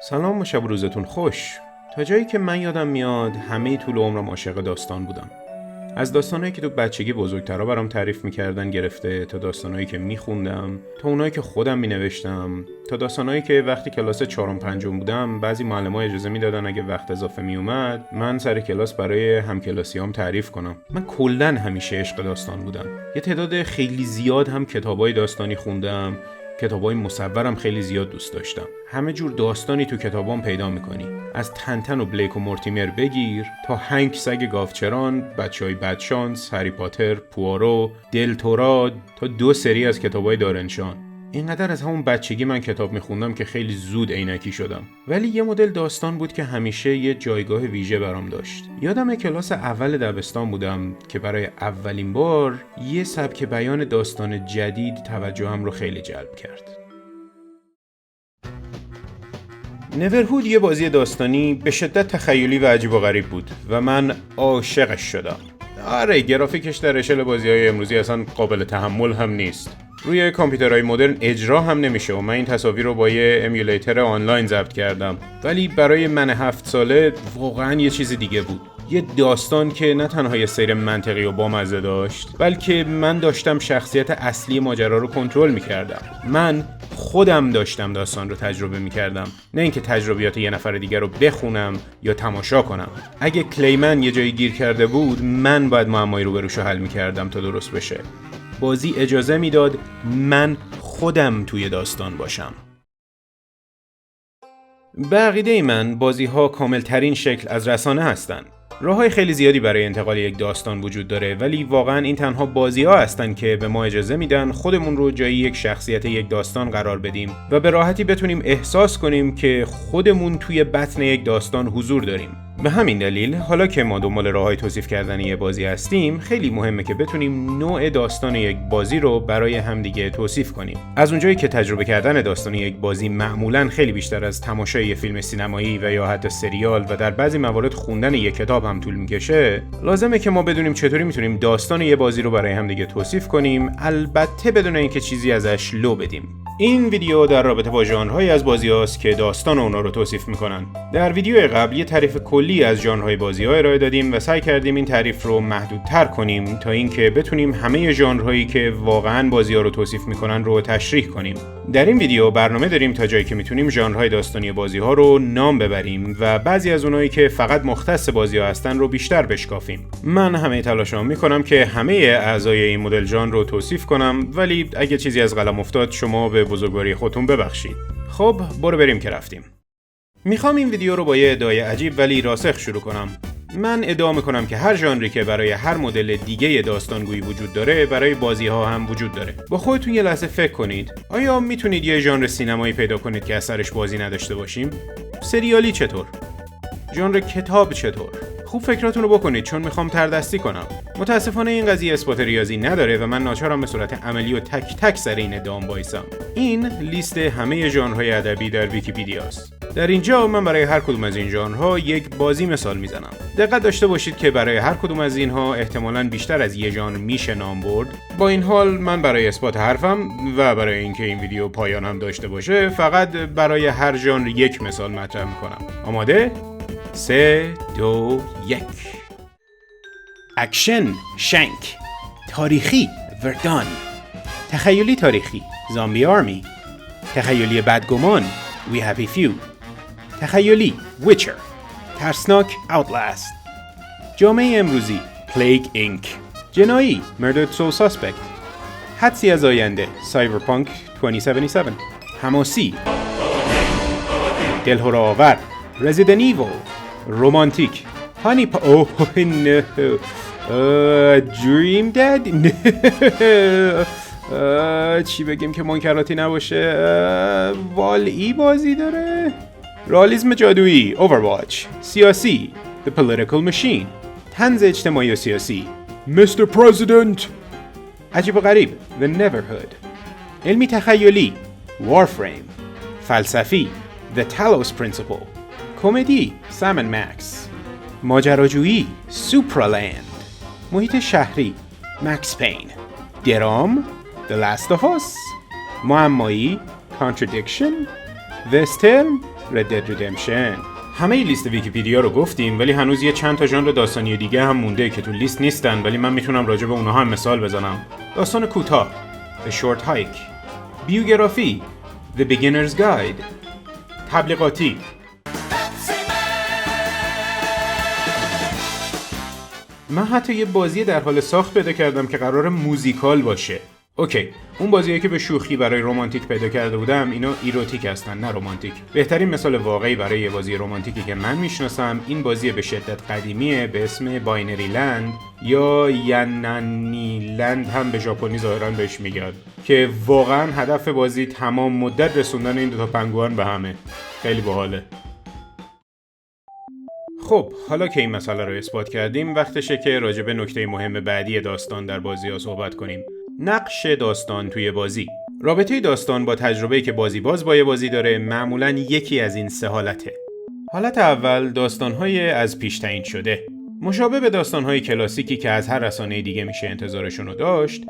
سلام و شب و روزتون خوش. تا جایی که من یادم میاد همه طول عمرم عاشق داستان بودم. از داستانایی که تو بچگی بزرگترها برام تعریف میکردن گرفته تا داستانایی که میخوندم، تا اونایی که خودم مینوشتم، تا داستانایی که وقتی کلاس 4 و 5 بودم بعضی معلم‌ها اجازه میدادن اگه وقت اضافه میومد من سر کلاس برای همکلاسیام تعریف کنم. من کلاً همیشه عشق داستان بودم. یه تعداد خیلی زیاد هم کتابای داستانی خوندم. کتابای مصورم خیلی زیاد دوست داشتم. همه جور داستانی تو کتابام پیدا میکنی. از تنتن و بلیک و مورتیمر بگیر تا هنگ سگ گاوچران، بچهای بدشانس، هری پاتر، پوارو، دلتورا تا 2 سری از کتابای دارنشان. اینقدر از همون بچگی من کتاب میخوندم که خیلی زود عینکی شدم. ولی یه مدل داستان بود که همیشه یه جایگاه ویژه برام داشت. یادم کلاس اول دبستان بودم که برای اولین بار یه سبک بیان داستان جدید توجهم رو خیلی جلب کرد. نورهود یه بازی داستانی به شدت تخیلی و عجیب و غریب بود و من عاشقش شدم. آره، گرافیکش در اشل بازی‌های امروزی اصلا قابل تحمل هم نیست. روی کامپیوترهای مدرن اجرا هم نمیشه و من این تصاویر رو با یه امیولیتر آنلاین ضبط کردم. ولی برای من 7 ساله واقعا یه چیز دیگه بود. یه داستان که نه تنها یه سیر منطقی و بامزه داشت، بلکه من داشتم شخصیت اصلی ماجرا رو کنترل میکردم. من خودم داشتم داستان رو تجربه میکردم، نه اینکه تجربیات یه نفر دیگر رو بخونم یا تماشا کنم. اگه کلیمن یه جایی گیر کرده بود، من باید معمایی رو بروش حل میکردم تا درست بشه. بازی اجازه میداد من خودم توی داستان باشم. به عقیده من بازی‌ها کاملترین شکل از رسانه هستن. راه‌های خیلی زیادی برای انتقال یک داستان وجود داره، ولی واقعاً این تنها بازی‌ها هستن که به ما اجازه میدن خودمون رو جای یک شخصیت یک داستان قرار بدیم و به راحتی بتونیم احساس کنیم که خودمون توی بطن یک داستان حضور داریم. به همین دلیل حالا که ما دنبال راه‌های توصیف کردن یک بازی هستیم، خیلی مهمه که بتونیم نوع داستان یک بازی رو برای همدیگه توصیف کنیم. از اونجایی که تجربه کردن داستان یک بازی معمولاً خیلی بیشتر از تماشای یک فیلم سینمایی و یا حتی سریال و در بعضی موارد خوندن یک کتاب هم طول میکشه، لازمه که ما بدونیم چطوری میتونیم داستان یک بازی رو برای همدیگه توصیف کنیم، البته بدون اینکه چیزی ازش لو بدیم. این ویدیو در رابطه با ژانرهایی از بازی‌هاست که داستان اونا رو توصیف میکنن. در ویدیو قبل یه تعریف کلی از ژانرهای بازی‌ها ارائه دادیم و سعی کردیم این تعریف رو محدودتر کنیم تا اینکه بتونیم همه ژانرهایی که واقعاً بازی‌ها رو توصیف میکنن رو تشریح کنیم. در این ویدیو برنامه داریم تا جایی که میتونیم ژانرهای داستانی بازی‌ها رو نام ببریم و بعضی از اونایی که فقط مختص بازی‌ها هستن رو بیشتر بشکافیم. من همه تلاشمو میکنم که همه اعضای این مدل ژانر رو توصیف کنم، ولی اگه چیزی از قلم افتاد شما به بزرگواری خودتون ببخشید. خب برو بریم که رفتیم. میخوام این ویدیو رو با یه ادعای عجیب ولی راسخ شروع کنم. من ادعا میکنم که هر ژانری که برای هر مدل دیگه داستانگویی وجود داره، برای بازی‌ها هم وجود داره. با خودتون یه لحظه فکر کنید، آیا میتونید یه ژانر سینمایی پیدا کنید که اثرش بازی نداشته باشیم؟ سریالی چطور؟ ژانر کتاب چطور؟ خوب فکراتون رو بکنید چون میخوام تردستی کنم. متاسفانه این قضیه اثبات ریاضی نداره و من ناچارم به صورت عملی و تک تک سر این ادعام وایسم. این لیست همه ژانرهای ادبی در ویکی‌پدیاست. در اینجا من برای هر کدوم از این ژانرها یک بازی مثال میزنم. دقت داشته باشید که برای هر کدوم از اینها احتمالاً بیشتر از یه ژانر میشه نام برد. با این حال من برای اثبات حرفم و برای اینکه این ویدیو پایان هم داشته باشه، فقط برای هر ژانر یک مثال مطرح میکنم. آماده؟ 3 2 1. اکشن شنک، تاریخی وردان، تخیلی تاریخی زامبی آرمی، تخیلی بدگمان وی هپی فیو، تخیلی ویچر، ترسناک اوتلاست، جامعه امروزی پلیگ اینک، جنایی مردرد سول ساسپکت، حدسی از آینده سایبرپانک 2077، حماسی دلهره‌آور رزیدنت ایول، رومانتیک هانی دریم دد چی بگیم که منکراتی نباشه؟ والی بازی داره، رالیسم جادویی اوورواچ، سیاسی The Political Machine، طنز اجتماعی و سیاسی Mr. President، عجیب و غریب The Neverhood، علمی تخیلی Warframe، فلسفی The Talos Principle، کمدی سام اند مکس، ماجراجویی سوپرالند، محیط شهری مکس پین، درام The Last of Us، معمایی Contradiction، وسترن Red Dead Redemption. همه لیست ویکی‌پدیا رو گفتیم ولی هنوز یه چند تا ژانر داستانی دیگه هم مونده که تو لیست نیستن ولی من میتونم راجع به اونها هم مثال بزنم. داستان کوتاه The Short Hike، بیوگرافی The Beginner's Guide، تبلیغاتی من حتی یه بازی در حال ساخت پیدا کردم که قرار موزیکال باشه. اوکی، اون بازیایی که به شوخی برای رمانتیک پیدا کرده بودم اینا ایروتیک هستن نه رمانتیک. بهترین مثال واقعی برای یه بازی رمانتیکی که من میشناسم این بازی به شدت قدیمیه به اسم باینری لند یا ینانی لند هم به ژاپنی ظاهرا بهش میگن که واقعا هدف بازی تمام مدت رسوندن این دو تا پنگوئن به همه. خیلی باحاله. خب حالا که این مسئله رو اثبات کردیم وقتشه که راجع به نکته مهم بعدی داستان در بازی‌ها صحبت کنیم. نقش داستان توی بازی. رابطه داستان با تجربه‌ای که بازیباز با یه بازی داره معمولاً یکی از این سه حالته. حالت اول داستان‌های از پیش تعیین شده. مشابه به داستان‌های کلاسیکی که از هر رسانه دیگه میشه انتظارشون رو داشت،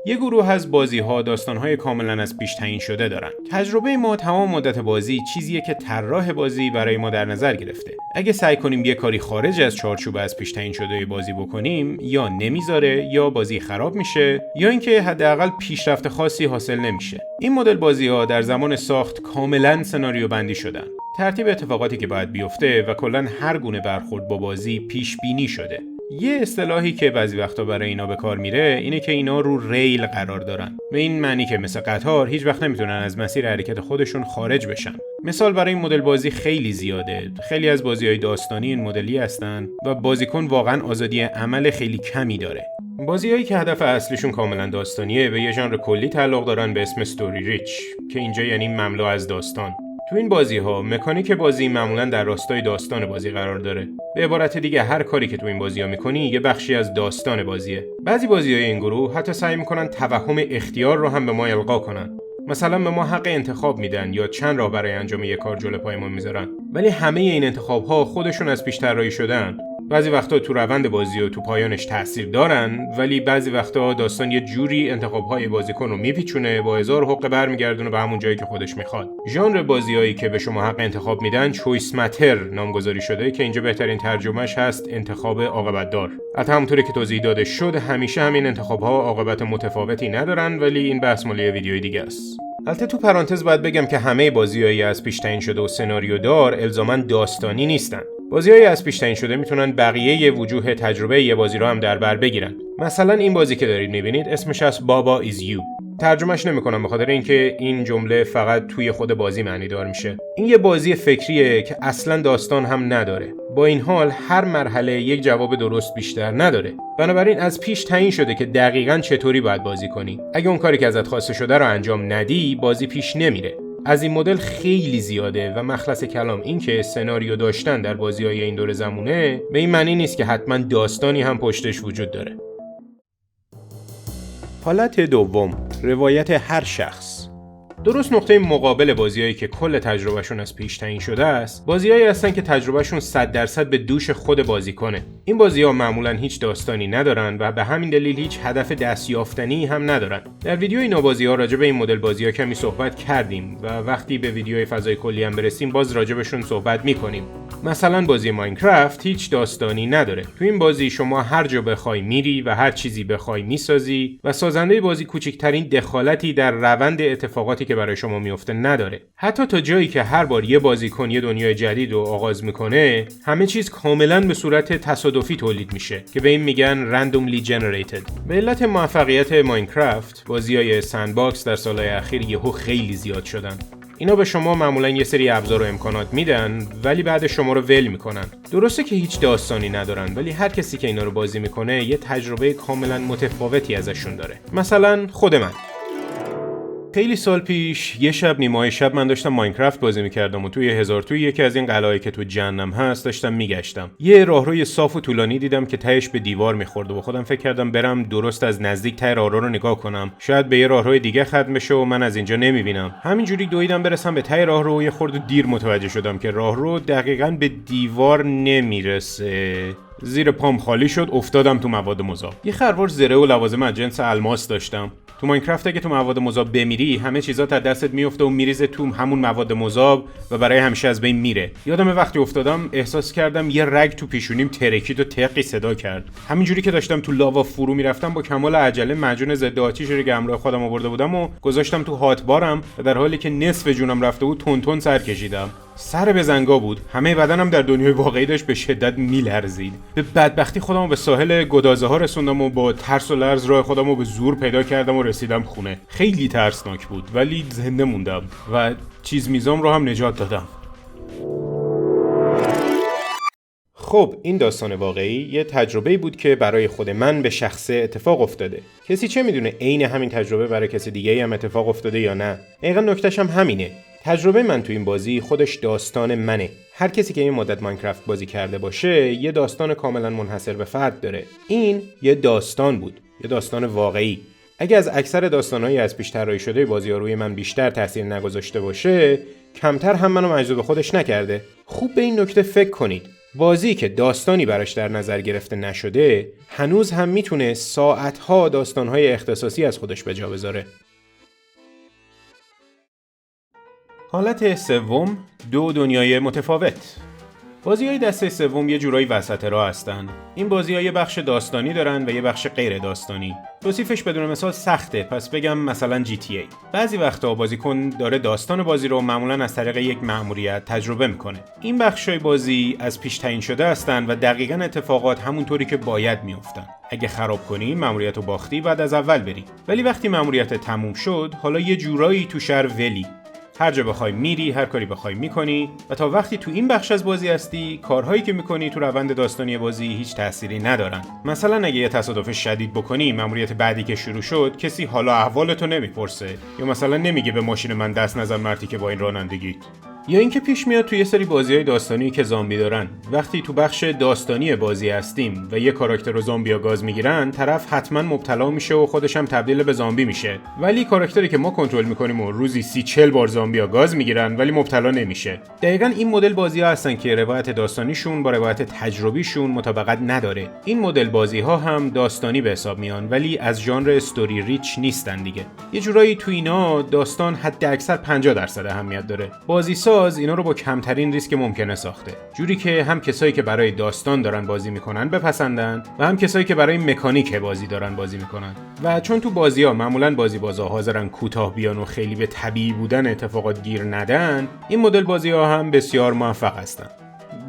یه گروه از بازی‌ها داستان‌های کاملاً از پیش تعیین شده دارن. تجربه ما تمام مدت بازی چیزیه که طراح بازی برای ما در نظر گرفته. اگه سعی کنیم یه کاری خارج از چارچوب از پیش تعیین شده بازی بکنیم، یا نمیذاره، یا بازی خراب میشه، یا اینکه حداقل پیشرفت خاصی حاصل نمیشه. این مدل بازی‌ها در زمان ساخت کاملاً سناریو بندی شدن. ترتیب اتفاقاتی که باید بیفته و کلاً هر گونه برخورد با بازی پیش بینی شده. یه اصطلاحی که بعضی وقتا برای اینا به کار میره اینه که اینا رو ریل قرار دارن. به این معنی که مثل قطار هیچ وقت نمیتونن از مسیر حرکت خودشون خارج بشن. مثال برای این مدل بازی خیلی زیاده. خیلی از بازی‌های داستانی این مدلی هستن و بازیکن واقعا آزادی عمل خیلی کمی داره. بازی‌هایی که هدف اصلیشون کاملا داستانیه به یه ژانر کلی تعلق دارن به اسم استوری ریچ که اینجا یعنی مملو از داستان. تو این بازی‌ها مکانیک بازی معمولاً در راستای داستان بازی قرار داره. به عبارت دیگه هر کاری که تو این بازی‌ها می‌کنی یه بخشی از داستان بازیه. بعضی بازی‌های این گروه حتی سعی می‌کنن توهم اختیار رو هم به ما القا کنن. مثلا به ما حق انتخاب میدن یا چند راه برای انجام یک کار جلوی پایمون میذارن. ولی همه این انتخاب‌ها خودشون از پیش طراحی شدن. بعضی وقتا تو روند بازی و تو پایانش تاثیر دارن ولی بعضی وقتا داستان یه جوری انتخاب‌های بازیکن رو میپیچونه با هزار حقه برمیگردونه به همون جایی که خودش میخواد. ژانر بازیایی که به شما حق انتخاب میدن چویس ماتر نامگذاری شده که اینجا بهترین ترجمهش هست انتخاب عاقبت دار. البته همونطوری که توضیح داده شد همیشه همین انتخاب‌ها عاقبت متفاوتی ندارن ولی این بحث مال یه ویدیوی دیگه است. البته تو پرانتز باید بگم که همه بازی‌های از پیش تعیین شده و سناریو دار الزاماً داستانی نیستن. بازی‌های از پیش تعیین شده میتونن بقیه وجوه تجربه یه بازی رو هم در بر بگیرن. مثلا این بازی که دارید میبینید اسمش از بابا is you. ترجمهش نمی‌کنم به خاطر اینکه این جمله فقط توی خود بازی معنی دار میشه. این یه بازی فکریه که اصلاً داستان هم نداره. با این حال هر مرحله یک جواب درست بیشتر نداره. بنابراین از پیش تعیین شده که دقیقاً چطوری باید بازی کنی. اگه اون کاری که ازت خواسته شده رو انجام ندی، بازی پیش نمیره. از این مدل خیلی زیاده و مخلص کلام این که سناریو داشتن در بازی‌های این دور زمونه به این معنی نیست که حتما داستانی هم پشتش وجود داره. حالت دوم، روایت هر شخص. درست نقطه مقابل بازیایی که کل تجربهشون از پیش تعیین شده است، بازیایی هستن که تجربهشون 100% به دوش خود بازیکنه. این بازی‌ها معمولاً هیچ داستانی ندارن و به همین دلیل هیچ هدف دستیافتنی هم ندارن. در ویدیوی نوبازی‌ها راجع به این مدل بازی‌ها کمی صحبت کردیم و وقتی به ویدیوی فضای کلی هم برسیم باز راجع بهشون صحبت می‌کنیم. مثلا بازی ماینکرافت هیچ داستانی نداره. تو این بازی شما هر جا بخوای میری و هر چیزی بخوای میسازی و سازنده بازی کوچکترین دخالتی در روند اتفاقاتی که برای شما میفته نداره. حتی تا جایی که هر بار یه بازیکن یه دنیای جدید رو آغاز میکنه، همه چیز کاملا به صورت تصادفی تولید میشه که به این میگن randomly generated. به علت موفقیت ماینکرافت، بازی‌های سندباکس در سالهای اخیر یهو خیلی زیاد شدن. اینا به شما معمولا یه سری ابزار و امکانات میدن ولی بعد شما رو ول میکنن. درسته که هیچ داستانی ندارن ولی هر کسی که اینا رو بازی میکنه یه تجربه کاملا متفاوتی ازشون داره. مثلا خود من خیلی سال پیش یه شب نیمه شب من داشتم ماینکرافت بازی میکردم و توی 1000 توی یکی از این قلعه‌ای که تو جهنم هست داشتم میگشتم. یه راهروی صاف و طولانی دیدم که تهش به دیوار میخورد و با خودم فکر کردم برم درست از نزدیک ته راهرو رو نگاه کنم. شاید به یه راهروی دیگه ختم بشه و من از اینجا نمیبینم. همینجوری دویدم برسم به ته راهرو و یه خورده دیر متوجه شدم که راهرو دقیقاً به دیوار نمیرسه. زیر پام خالی شد، افتادم تو مواد مذاب. یه خروار زره و لوازم از جنس الماس داشتم. تو ماینکرافت اگه تو مواد مذاب بمیری همه چیزا از دستت میفته و میریزه تو همون مواد مذاب و برای همیشه از بین میره. یادم وقتی افتادم احساس کردم یه رگ تو پیشونیم ترکید و تقی صدا کرد. همینجوری که داشتم تو لاوا فرو میرفتم با کمال عجله معجون ضد آتیش رو که همراه خودم آورده بودم و گذاشتم تو هاتبارم و در حالی که نصف جونم رفته بود تون سر کشیدم. سر به زنگا بود. همه بدنم در دنیای واقعی داشت به شدت میلرزید. به بدبختی خودمو به ساحل گدازه ها رسوندم و با ترس و لرز راه خودمو به زور پیدا کردم و رسیدم خونه. خیلی ترسناک بود ولی زنده موندم و چیز میزام رو هم نجات دادم. خب این داستان واقعی یه تجربه‌ای بود که برای خود من به شخصه اتفاق افتاده. کسی چه میدونه عین همین تجربه برای کسی دیگه‌ای هم اتفاق افتاده یا نه. دقیقاً نکتهش هم همینه. تجربه من تو این بازی خودش داستان منه. هر کسی که این مدت ماینکرافت بازی کرده باشه یه داستان کاملا منحصر به فرد داره. این یه داستان بود، یه داستان واقعی. اگه از اکثر داستانایی از پیش طراحی شده بازی‌ها روی من بیشتر تاثیر نگذاشته باشه، کمتر هم منو مجذوب خودش نکرده. خوب به این نکته فکر کنید. بازی که داستانی براش در نظر گرفته نشده، هنوز هم میتونه ساعت‌ها داستان‌های اختصاصی از خودش به جا بذاره. حالت سوم، دو دنیای متفاوت. بازی‌های دسته سوم یه جورایی وسط راه هستن. این بازی‌ها یه بخش داستانی دارن و یه بخش غیر داستانی. توصیفش بدون مثال سخته، پس بگم مثلا GTA. بعضی وقتا بازیکن داره داستان بازی رو معمولاً از طریق یک مأموریت تجربه میکنه. این بخش‌های بازی از پیش تعیین شده هستن و دقیقاً اتفاقات همونطوری که باید میافتن. اگه خراب کنی مأموریت رو باختی، بعد از اول بری. ولی وقتی مأموریت تموم شد، حالا یه جورایی تو شهر ولی. هر جا بخوای میری، هر کاری بخوای میکنی و تا وقتی تو این بخش از بازی هستی، کارهایی که میکنی تو روند داستانی بازی هیچ تأثیری ندارن. مثلا اگه یه تصادف شدید بکنی، مأموریت بعدی که شروع شد، کسی حالا احوالتو نمیپرسه یا مثلا نمیگه به ماشین من دست نزن مرتی که با این رانندگیت. یا اینکه پیش میاد تو یه سری بازی‌های داستانی که زامبی دارن، وقتی تو بخش داستانی بازی هستیم و یه کاراکتر رو زامبیا گاز میگیرن، طرف حتما مبتلا میشه و خودش هم تبدیل به زامبی میشه. ولی کاراکتری که ما کنترل میکنیم و روزی 30-40 بار زامبیا گاز میگیرن ولی مبتلا نمیشه. دقیقاً این مدل بازی‌ها هستن که روایت داستانیشون با روایت تجربیشون مطابقت نداره. این مدل بازی‌ها هم داستانی به حساب میان ولی از ژانر استوری ریچ نیستن دیگه. یه جورایی تو اینا داستان حداکثر 50% اهمیت داره. بازیساز اینا رو با کمترین ریسک ممکنه ساخته، جوری که هم کسایی که برای داستان دارن بازی میکنن بپسندن و هم کسایی که برای مکانیک بازی دارن بازی میکنن. و چون تو بازی‌ها معمولاً بازی‌بازا حاضرن کوتاه بیان و خیلی به طبیعی بودن اتفاقات گیر ندن، این مدل بازی‌ها هم بسیار موفق هستن.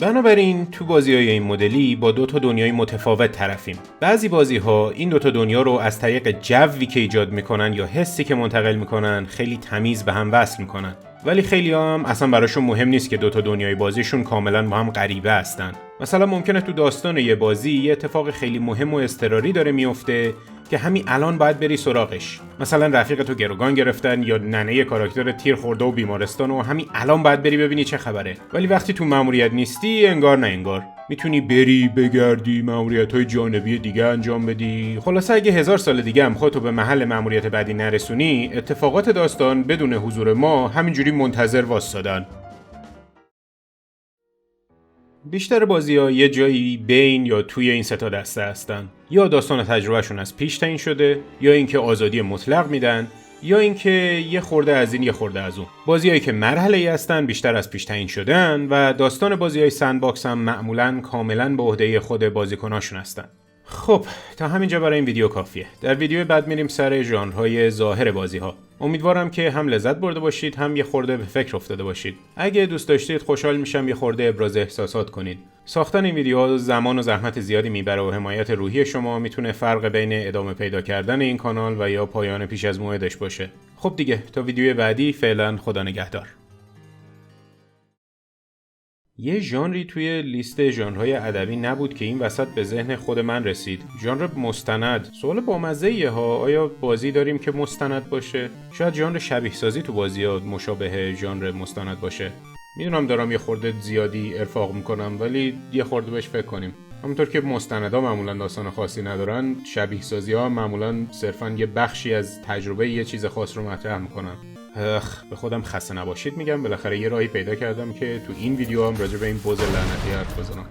بنابراین تو بازی‌های این مدلی با دو تا دنیای متفاوت طرفیم. بعضی بازی‌ها این دو تا دنیا رو از طریق جوی که ایجاد میکنن یا حسی که منتقل میکنن خیلی تمیز به هم وصل میکنن. ولی خیلی هم اصلا براشون مهم نیست که دو تا دنیای بازیشون کاملا با هم غریبه هستن. مثلا ممکنه تو داستان یه بازی یه اتفاق خیلی مهم و اضطراری داره میفته که همین الان باید بری سراغش. مثلا رفیق تو گروگان گرفتن یا ننه یه کاراکتر تیر خورده و بیمارستان و همین الان باید بری ببینی چه خبره. ولی وقتی تو مأموریت نیستی انگار نه انگار. میتونی بری بگردی، مأموریت‌های جانبی دیگه انجام بدی. خلاصه اگه 1000 سال دیگه هم خودتو به محل مأموریت بعدی نرسونی، اتفاقات داستان بدون حضور ما همینجوری منتظر واسادن. بیشتر بازی‌ها یه جایی بین یا توی این سه تا دسته هستن. یا داستان تجربهشون از پیش تعیین شده، یا اینکه آزادی مطلق میدن، یا اینکه یه خورده از این یه خورده از اون. بازی‌هایی که مرحله‌ای هستن بیشتر از پیش تعیین شدن و داستان بازی‌های سندباکس هم معمولاً کاملاً به عهده خود بازیکناشون هستن. خب تا همینجا برای این ویدیو کافیه. در ویدیو بعد میریم سر ژانرهای ظاهر بازی‌ها. امیدوارم که هم لذت برده باشید هم یه خورده به فکر افتاده باشید. اگه دوست داشتید خوشحال میشم یه خورده ابراز احساسات کنید. ساختن این ویدیوها زمان و زحمت زیادی میبره و حمایت روحی شما میتونه فرق بین ادامه پیدا کردن این کانال و یا پایان پیش از موعدش باشه. خب دیگه تا ویدیو بعدی فعلا خدا نگهدار. یه ژانری توی لیست ژانرهای ادبی نبود که این وسط به ذهن خود من رسید. ژانر مستند. سوال بامزه‌ایه ها. آیا بازی داریم که مستند باشه؟ شاید ژانر شبیه سازی تو بازی‌ها مشابه ژانر مستند باشه. میدونم دارم یه خورده زیادی ارفاق میکنم ولی یه خورده بهش فکر کنیم. همونطور که مستندها معمولا داستان خاصی ندارن، شبیه سازی‌ها معمولا صرفاً یه بخشی از تجربه یه چیز خاص رو مطرح میکنن. به خودم خسته نباشید میگم، بالاخره یه راهی پیدا کردم که تو این ویدیو هم راجع به این بز لعنتی حرف بزنم.